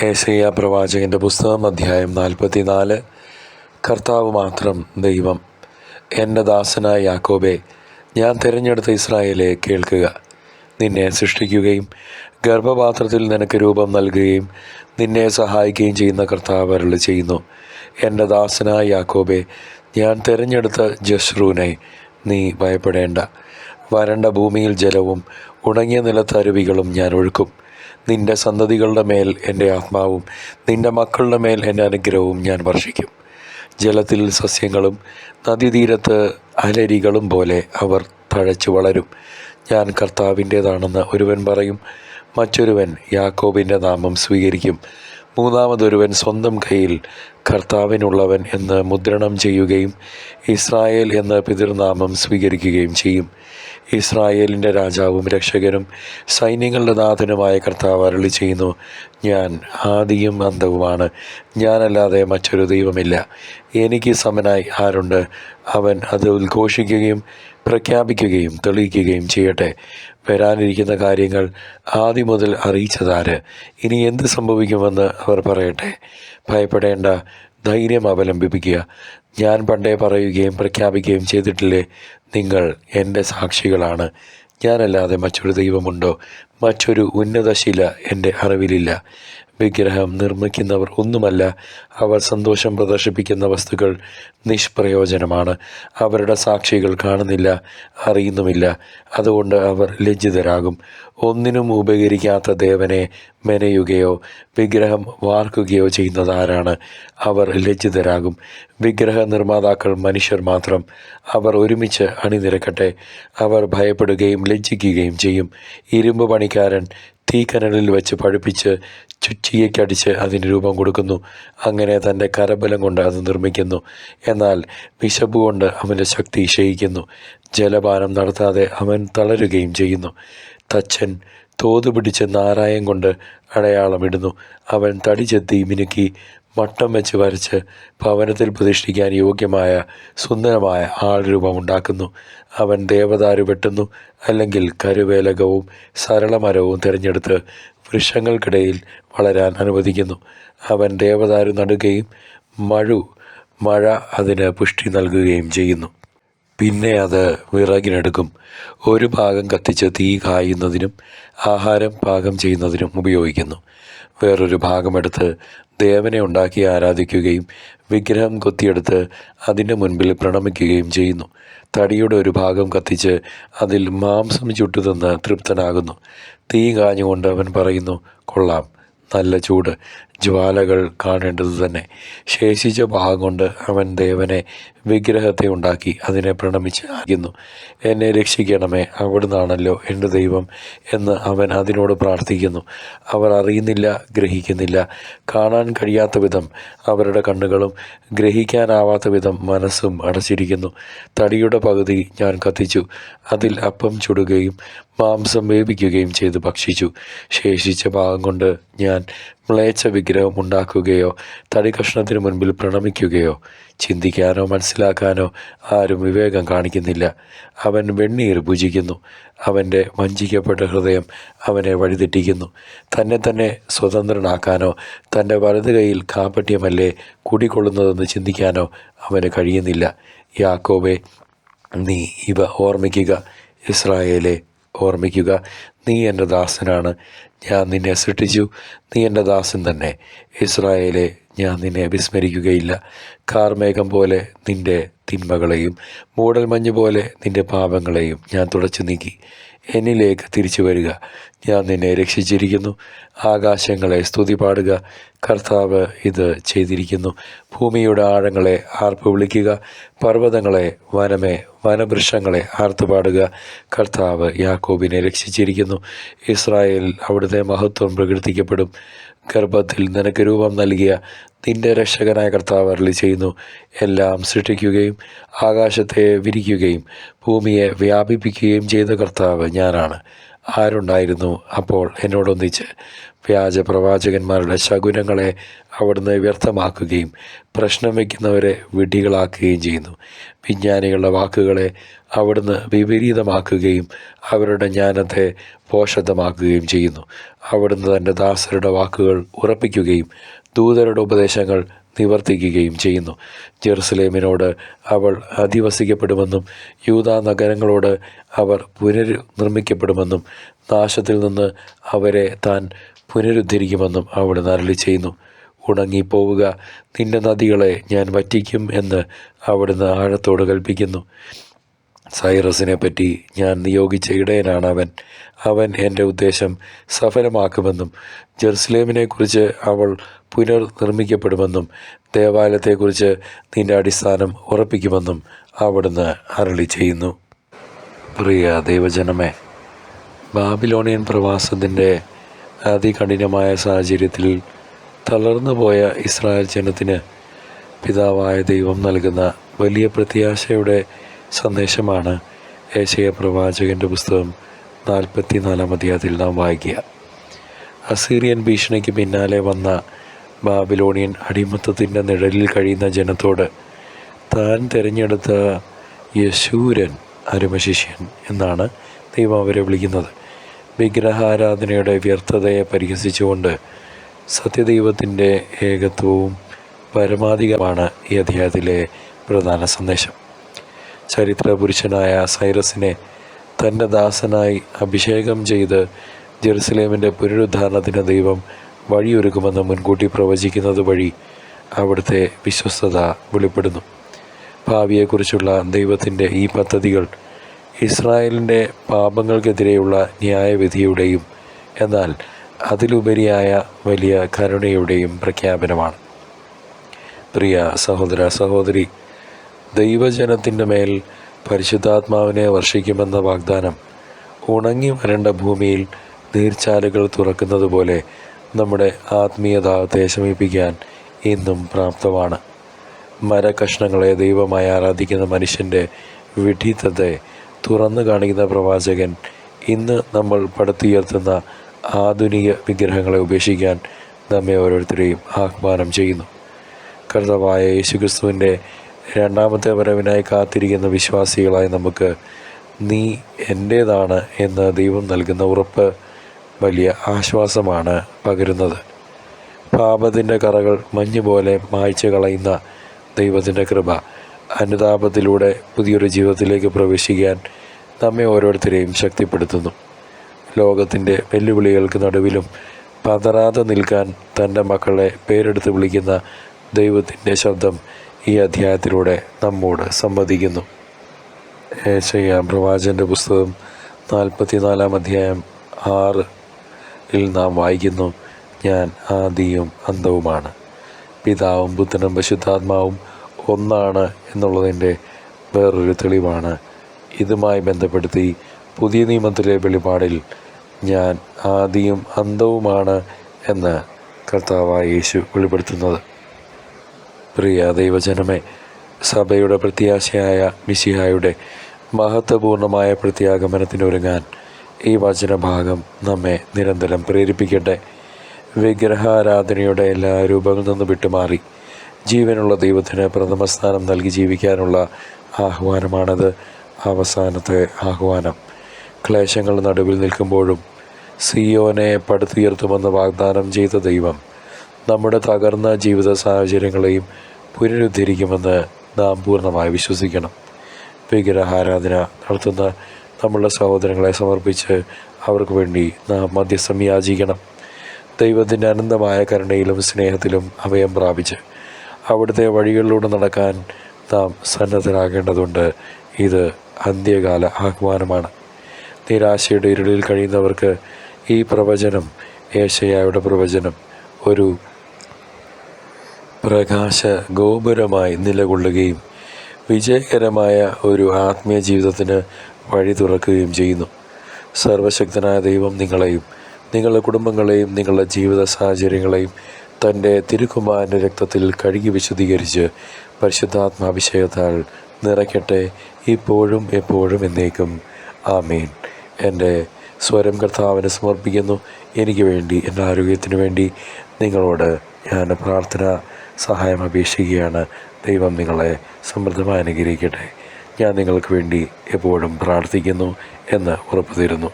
ഏശയ്യാ പ്രവാചകൻ്റെ പുസ്തകം അധ്യായം 44. കർത്താവ് മാത്രം ദൈവം. എൻ്റെ ദാസനായ യാക്കോബേ, ഞാൻ തിരഞ്ഞെടുത്ത ഇസ്രായേലെ കേൾക്കുക. നിന്നെ സൃഷ്ടിക്കുകയും ഗർഭപാത്രത്തിൽ നിനക്ക് രൂപം നൽകുകയും നിന്നെ സഹായിക്കുകയും ചെയ്യുന്ന കർത്താവ് അരുളി ചെയ്യുന്നു. എൻ്റെ ദാസനായ യാക്കോബേ, ഞാൻ തിരഞ്ഞെടുത്ത ജസ്രൂനെ, നീ ഭയപ്പെടേണ്ട. വരണ്ട ഭൂമിയിൽ ജലവും ഉണങ്ങിയ നിലത്ത് അരുവികളും ഞാൻ ഒഴുക്കും. നിന്റെ സന്തതികളുടെ മേൽ എൻ്റെ ആത്മാവും നിന്റെ മക്കളുടെ മേൽ എൻ്റെ അനുഗ്രഹവും ഞാൻ വർഷിക്കും. ജലത്തിൽ സസ്യങ്ങളും നദീതീരത്ത് അലരികളും പോലെ അവർ തഴച്ചു വളരും. ഞാൻ കർത്താവിൻ്റേതാണെന്ന് ഒരുവൻ പറയും, മറ്റൊരുവൻ യാക്കോബിൻ്റെ നാമം സ്വീകരിക്കും. മൂന്നാമതൊരുവൻ സ്വന്തം കയ്യിൽ കർത്താവിനുള്ളവൻ എന്ന് മുദ്രണം ചെയ്യുകയും ഇസ്രായേൽ എന്ന പിതൃനാമം സ്വീകരിക്കുകയും ചെയ്യും. ഇസ്രായേലിൻ്റെ രാജാവും രക്ഷകനും സൈന്യങ്ങളുടെ നാഥനുമായ കർത്താവ് അരുളി ചെയ്യുന്നു, ഞാൻ ആദിയും അന്തവുമാണ്. ഞാനല്ലാതെ മറ്റൊരു ദൈവമില്ല. എനിക്ക് സമനായി ആരുണ്ട്? അവൻ അത് ഉദ്ഘോഷിക്കുകയും പ്രഖ്യാപിക്കുകയും തെളിയിക്കുകയും ചെയ്യട്ടെ. വരാനിരിക്കുന്ന കാര്യങ്ങൾ ആദ്യം മുതൽ അറിയിച്ചതാര്? ഇനി എന്ത് സംഭവിക്കുമെന്ന് അവർ പറയട്ടെ. ഭയപ്പെടേണ്ട, ധൈര്യം അവലംബിപ്പിക്കുക. ഞാൻ പണ്ടേ പറയുകയും പ്രഖ്യാപിക്കുകയും ചെയ്തിട്ടില്ലേ? നിങ്ങൾ എൻ്റെ സാക്ഷികളാണ്. ഞാനല്ലാതെ മറ്റൊരു ദൈവമുണ്ടോ? മറ്റൊരു ഉന്നത ശില എൻ്റെ അറിവിലില്ല. വിഗ്രഹം നിർമ്മിക്കുന്നവർ ഒന്നുമല്ല. അവർ സന്തോഷം പ്രദർശിപ്പിക്കുന്ന വസ്തുക്കൾ നിഷ്പ്രയോജനമാണ്. അവരുടെ സാക്ഷികൾ കാണുന്നില്ല, അറിയുന്നുമില്ല. അതുകൊണ്ട് അവർ ലജ്ജിതരാകും. ഒന്നിനും ഉപകരിക്കാത്ത ദേവനെ മെനയുകയോ വിഗ്രഹം വാർക്കുകയോ ചെയ്യുന്നത് ആരാണ്? അവർ ലജ്ജിതരാകും. വിഗ്രഹ നിർമ്മാതാക്കൾ മനുഷ്യർ മാത്രം. അവർ ഒരുമിച്ച് അണിനിരക്കട്ടെ. അവർ ഭയപ്പെടുകയും ലജ്ജിക്കുകയും ചെയ്യും. ഇരുമ്പ് പണിക്കാരൻ തീക്കനലിൽ വെച്ച് പഴുപ്പിച്ച് ചുറ്റിയക്കടിച്ച് അതിന് രൂപം കൊടുക്കുന്നു. അങ്ങനെ തൻ്റെ കരബലം കൊണ്ട് അത് നിർമ്മിക്കുന്നു. എന്നാൽ വിശപ്പ് കൊണ്ട് അവൻ്റെ ശക്തി ക്ഷയിക്കുന്നു. ജലപാനം നടത്താതെ അവൻ തളരുകയും ചെയ്യുന്നു. തച്ചൻ തോത് പിടിച്ച് നാരായം കൊണ്ട് അടയാളമിടുന്നു. അവൻ തടി ചെത്തി മിനുക്കി മട്ടം വെച്ച് വരച്ച് ഭവനത്തിൽ പ്രതിഷ്ഠിക്കാൻ യോഗ്യമായ സുന്ദരമായ ആൾ രൂപമുണ്ടാക്കുന്നു. അവൻ ദേവദാരു വെട്ടുന്നു, അല്ലെങ്കിൽ കരുവേലകവും സരളമരവും തിരഞ്ഞെടുത്ത് വൃക്ഷങ്ങൾക്കിടയിൽ വളരാൻ അനുവദിക്കുന്നു. അവൻ ദേവദാരു നടുകയും മഴ അതിന് പുഷ്ടി നൽകുകയും ചെയ്യുന്നു. പിന്നെ അത് വിറകിനെടുക്കും. ഒരു ഭാഗം കത്തിച്ച് തീ കായുന്നതിനും ആഹാരം പാകം ചെയ്യുന്നതിനും ഉപയോഗിക്കുന്നു. വേറൊരു ഭാഗമെടുത്ത് ദേവനെ ഉണ്ടാക്കി ആരാധിക്കുകയും വിഗ്രഹം കൊത്തിയെടുത്ത് അതിൻ്റെ മുൻപിൽ പ്രണമിക്കുകയും ചെയ്യുന്നു. തടിയുടെ ഒരു ഭാഗം കത്തിച്ച് അതിൽ മാംസം ചുട്ടുതിന്ന് തൃപ്തനാകുന്നു. തീ കാഞ്ഞുകൊണ്ട് അവൻ പറയുന്നു, കൊള്ളാം, നല്ല ചൂട്, ജ്വാലകൾ കാണേണ്ടത് തന്നെ. ശേഷിച്ച ഭാഗം കൊണ്ട് അവൻ ദേവനെ വിഗ്രഹത്തെ ഉണ്ടാക്കി അതിനെ പ്രണമിച്ച് ആകുന്നു. എന്നെ രക്ഷിക്കണമേ, അവിടുന്നാണല്ലോ എൻ്റെ ദൈവം എന്ന് അവൻ അതിനോട് പ്രാർത്ഥിക്കുന്നു. അവർ അറിയുന്നില്ല, ഗ്രഹിക്കുന്നില്ല. കാണാൻ കഴിയാത്ത വിധം അവരുടെ കണ്ണുകളും ഗ്രഹിക്കാനാവാത്ത വിധം മനസ്സും അടച്ചിരിക്കുന്നു. തടിയുടെ പകുതി ഞാൻ കത്തിച്ചു, അതിൽ അപ്പം ചുടുകയും മാംസം വേവിക്കുകയും ചെയ്ത് ഭക്ഷിച്ചു. ശേഷിച്ച ഭാഗം കൊണ്ട് ഞാൻ മ്ലേച്ഛ വിഗ്രഹം ഉണ്ടാക്കുകയോ തടി കഷ്ണത്തിന് മുൻപിൽ പ്രണമിക്കുകയോ ചിന്തിക്കാനോ മനസ്സിലാക്കാനോ ആരും വിവേകം കാണിക്കുന്നില്ല. അവൻ വെണ്ണീർ ഭുജിക്കുന്നു. അവൻ്റെ വഞ്ചിക്കപ്പെട്ട ഹൃദയം അവനെ വഴിതെറ്റിക്കുന്നു. തന്നെ സ്വതന്ത്രനാക്കാനോ തൻ്റെ വലത് കൈയിൽ കാപട്യമല്ലേ കുടികൊള്ളുന്നതെന്ന് ചിന്തിക്കാനോ അവന് കഴിയുന്നില്ല. യാക്കോബേ, നീ ഇവ ഓർമ്മിക്കുക. ഇസ്രായേലെ, ഓർമ്മിക്കുക. നീ എൻ്റെ ദാസനാണ്. ഞാൻ നിന്നെ സൃഷ്ടിച്ചു. നീ എൻ്റെ ദാസൻ തന്നെ. ഇസ്രായേലെ, ഞാൻ നിന്നെ വിസ്മരിക്കുകയില്ല. കാർമേഘം പോലെ നിൻ്റെ തിന്മകളെയും മൂടൽമഞ്ഞ് പോലെ നിൻ്റെ പാപങ്ങളെയും ഞാൻ തുടച്ചു നീക്കി. എന്നിലേക്ക് തിരിച്ചു വരിക. ഞാൻ നിന്നെ രക്ഷിച്ചിരിക്കുന്നു. ആകാശങ്ങളെ സ്തുതി പാടുക. കർത്താവ് ഇത് ചെയ്തിരിക്കുന്നു. ഭൂമിയുടെ ആഴങ്ങളെ ആർപ്പ് വിളിക്കുക. പർവ്വതങ്ങളെ, വനവൃക്ഷങ്ങളെ ആർത്തുപാടുക. കർത്താവ് യാക്കോബിനെ രക്ഷിച്ചിരിക്കുന്നു. ഇസ്രായേൽ അവിടുത്തെ മഹത്വം പ്രകീർത്തിക്കപ്പെടും. ഗർഭത്തിൽ നിനക്ക് രൂപം നൽകിയ നിന്റെ രക്ഷകനായ കർത്താവ് അരുളി ചെയ്യുന്നു, എല്ലാം സൃഷ്ടിക്കുകയും ആകാശത്തെ വിരിക്കുകയും ഭൂമിയെ വ്യാപിപ്പിക്കുകയും ചെയ്ത കർത്താവ് ഞാനാണ്. ആരുണ്ടായിരുന്നു അപ്പോൾ എന്നോടൊന്നിച്ച്? വ്യാജ പ്രവാചകന്മാരുടെ ശകുനങ്ങളെ അവിടുന്ന് വ്യർത്ഥമാക്കുകയും പ്രശ്നം വയ്ക്കുന്നവരെ വിഡ്ഢികളാക്കുകയും ചെയ്യുന്നു. വിജ്ഞാനികളുടെ വാക്കുകളെ അവിടുന്ന് വിപരീതമാക്കുകയും അവരുടെ ജ്ഞാനത്തെ പോഷത്വമാക്കുകയും ചെയ്യുന്നു. അവിടുന്ന് തൻ്റെ ദാസരുടെ വാക്കുകൾ ഉറപ്പിക്കുകയും ദൂതരുടെ ഉപദേശങ്ങൾ നിവർത്തിക്കുകയും ചെയ്യുന്നു. ജെറുസലേമിനോട് അവൾ അധിവസിക്കപ്പെടുമെന്നും യൂദാ നഗരങ്ങളോട് അവർ പുനർനിർമ്മിക്കപ്പെടുമെന്നും നാശത്തിൽ നിന്ന് അവരെ താൻ പുനരുദ്ധരിക്കുമെന്നും അവിടുന്ന് അരുളി ചെയ്യുന്നു. ഉണങ്ങിപ്പോവുക, നിന്റെ നദികളെ ഞാൻ വറ്റിക്കും എന്ന് അവിടുന്ന് ആഴത്തോട് കൽപ്പിക്കുന്നു. സൈറസിനെ പറ്റി ഞാൻ നിയോഗിച്ച ഇടയനാണ് അവൻ എൻ്റെ ഉദ്ദേശം സഫലമാക്കുമെന്നും ജെറുസലേമിനെക്കുറിച്ച് അവൾ പുനർനിർമ്മിക്കപ്പെടുമെന്നും ദേവാലയത്തെക്കുറിച്ച് നിന്റെ അടിസ്ഥാനം ഉറപ്പിക്കുമെന്നും അവിടുന്ന് അരുളി ചെയ്യുന്നു. പ്രിയ ദൈവജനമേ, ബാബിലോണിയൻ പ്രവാസത്തിൻ്റെ അതികഠിനമായ സാഹചര്യത്തിൽ തളർന്നുപോയ ഇസ്രായേൽ ജനത്തിന് പിതാവായ ദൈവം നൽകുന്ന വലിയ പ്രത്യാശയുടെ സന്ദേശമാണ് യെശയ്യാ പ്രവാചകൻ്റെ പുസ്തകം 44-ാം അധ്യായത്തിൽ നാം വായിക്കുക. അസീറിയൻ ഭീഷണിക്ക് പിന്നാലെ വന്ന ബാബിലോണിയൻ അടിമത്തത്തിൻ്റെ നിഴലിൽ കഴിയുന്ന ജനത്തോട് താൻ തിരഞ്ഞെടുത്ത യശൂരൻ അരുമശിഷ്യൻ എന്നാണ് ദൈവം അവരെ വിളിക്കുന്നത്. വിഗ്രഹാരാധനയുടെ വ്യർത്ഥതയെ പരിഹസിച്ചുകൊണ്ട് സത്യദൈവത്തിൻ്റെ ഏകത്വവും പരമാധികമാണ് ഈ അധ്യായത്തിലെ പ്രധാന സന്ദേശം. ചരിത്ര പുരുഷനായ സൈറസിനെ തൻ്റെ ദാസനായി അഭിഷേകം ചെയ്ത് ജെറുസലേമിൻ്റെ പുനരുദ്ധാരണത്തിന് ദൈവം വഴിയൊരുക്കുമെന്ന് മുൻകൂട്ടി പ്രവചിക്കുന്നത് വഴി അവിടുത്തെ വിശ്വസ്തത വെളിപ്പെടുന്നു. ഭാവിയെക്കുറിച്ചുള്ള ദൈവത്തിൻ്റെ ഈ പദ്ധതികൾ ഇസ്രായേലിൻ്റെ പാപങ്ങൾക്കെതിരെയുള്ള ന്യായവിധിയുടെയും എന്നാൽ അതിലുപരിയായ വലിയ കരുണയുടെയും പ്രഖ്യാപനമാണ്. പ്രിയ സഹോദര സഹോദരി, ദൈവജനത്തിൻ്റെ മേൽ പരിശുദ്ധാത്മാവിനെ വർഷിക്കുമെന്ന വാഗ്ദാനം ഉണങ്ങി വരേണ്ട ഭൂമിയിൽ നീർച്ചാലുകൾ തുറക്കുന്നത് പോലെ നമ്മുടെ ആത്മീയതാവത്തെ ശമിപ്പിക്കാൻ ഇന്നും പ്രാപ്തമാണ്. മരകഷ്ണങ്ങളെ ദൈവമായി ആരാധിക്കുന്ന മനുഷ്യൻ്റെ വിഡ്ഢിത്തത്തെ തുറന്നു കാണിക്കുന്ന പ്രവാചകൻ ഇന്ന് നമ്മൾ പടുത്തുയർത്തുന്ന ആധുനിക വിഗ്രഹങ്ങളെ ഉപേക്ഷിക്കാൻ നമ്മെ ഓരോരുത്തരെയും ആഹ്വാനം ചെയ്യുന്നു. കർത്താവായ യേശുക്രിസ്തുവിൻ്റെ രണ്ടാമത്തെ വരവിനായി കാത്തിരിക്കുന്ന വിശ്വാസികളായി നമുക്ക് നീ എൻ്റേതാണ് എന്ന് ദൈവം നൽകുന്ന ഉറപ്പ് വലിയ ആശ്വാസമാണ് പകരുന്നത്. പാപത്തിൻ്റെ കറകൾ മഞ്ഞുപോലെ മായ്ച്ചു കളയുന്ന ദൈവത്തിൻ്റെ കൃപ അനുതാപത്തിലൂടെ പുതിയൊരു ജീവിതത്തിലേക്ക് പ്രവേശിക്കാൻ നമ്മെ ഓരോരുത്തരെയും ശക്തിപ്പെടുത്തുന്നു. ലോകത്തിൻ്റെ വെല്ലുവിളികൾക്ക് നടുവിലും പതറാതെ നിൽക്കാൻ തൻ്റെ മക്കളെ പേരെടുത്ത് വിളിക്കുന്ന ദൈവത്തിൻ്റെ ശബ്ദം ഈ അധ്യായത്തിലൂടെ നമ്മോട് സംവദിക്കുന്നു. യെശയ്യാ പ്രവാചകൻ്റെ പുസ്തകം 44-ാം അധ്യായം 6-ൽ നാം വായിക്കുന്നു, ഞാൻ ആദിയും അന്തവുമാണ്, പിതാവും പുത്രനും പരിശുദ്ധാത്മാവും ഒന്നാണ് എന്നുള്ളതിൻ്റെ വേറൊരു തെളിവാണ്. ഇതുമായി ബന്ധപ്പെടുത്തി പുതിയ നിയമത്തിലെ വെളിപാടിൽ ഞാൻ ആദിയും അന്തവുമാണ് എന്ന് കർത്താവായ യേശു വെളിപ്പെടുത്തുന്നത്. പ്രിയ ദൈവജനമേ, സഭയുടെ പ്രത്യാശയായ മിശിഹായുടെ മഹത്വപൂർണമായ പ്രത്യാഗമനത്തിനൊരുങ്ങാൻ ഈ വചനഭാഗം നമ്മെ നിരന്തരം പ്രേരിപ്പിക്കട്ടെ. വിഗ്രഹാരാധനയുടെ എല്ലാ രൂപങ്ങളിൽ നിന്ന് വിട്ടുമാറി ജീവനുള്ള ദൈവത്തിന് പ്രഥമ സ്ഥാനം നൽകി ജീവിക്കാനുള്ള ആഹ്വാനമാണത്. അവസാനത്തെ ആഹ്വാനം. ക്ലേശങ്ങൾ നടുവിൽ നിൽക്കുമ്പോഴും സിയോനെ പടുത്തുയർത്തുമെന്ന് വാഗ്ദാനം ചെയ്ത ദൈവം നമ്മുടെ തകർന്ന ജീവിത സാഹചര്യങ്ങളെയും പുനരുദ്ധരിക്കുമെന്ന് നാം പൂർണ്ണമായി വിശ്വസിക്കണം. വിഗ്രഹാരാധന നടത്തുന്ന നമ്മളുടെ സഹോദരങ്ങളെ സമർപ്പിച്ച് അവർക്ക് വേണ്ടി നാം മധ്യസ്ഥം യാചിക്കണം. ദൈവത്തിൻ്റെ അനന്തമായ കരുണയിലും സ്നേഹത്തിലും അഭയം പ്രാപിച്ച് അവിടുത്തെ വഴികളിലൂടെ നടക്കാൻ നാം സന്നദ്ധരാകേണ്ടതുണ്ട്. ഇത് അന്ത്യകാല ആഹ്വാനമാണ്. നിരാശയുടെ ഇരുളിൽ കഴിയുന്നവർക്ക് ഈ പ്രവചനം, യെശയ്യായുടെ പ്രവചനം, ഒരു പ്രകാശ ഗോപുരമായി നിലകൊള്ളുകയും വിജയകരമായ ഒരു ആത്മീയ ജീവിതത്തിന് വഴി തുറക്കുകയും ചെയ്യുന്നു. സർവശക്തനായ ദൈവം നിങ്ങളെയും നിങ്ങളുടെ കുടുംബങ്ങളെയും നിങ്ങളുടെ ജീവിത സാഹചര്യങ്ങളെയും തൻ്റെ തിരുക്കുമാരൻ്റെ രക്തത്തിൽ കഴുകി വിശുദ്ധീകരിച്ച് പരിശുദ്ധാത്മാഭിഷേകത്താൽ നിറയ്ക്കട്ടെ, ഇപ്പോഴും എപ്പോഴും എന്നേക്കും. ആമീൻ. എൻ്റെ സ്വരം കർത്താവിനെ സമർപ്പിക്കുന്നു. എനിക്ക് വേണ്ടി, എൻ്റെ ആരോഗ്യത്തിന് വേണ്ടി നിങ്ങളോട് ഞാൻ പ്രാർത്ഥന സഹായം അപേക്ഷിക്കുകയാണ്. ദൈവം നിങ്ങളെ സമൃദ്ധമായി അനുഗ്രഹിക്കട്ടെ. ഞാൻ നിങ്ങൾക്ക് വേണ്ടി എപ്പോഴും പ്രാർത്ഥിക്കുന്നു എന്ന് ഉറപ്പു തരുന്നു.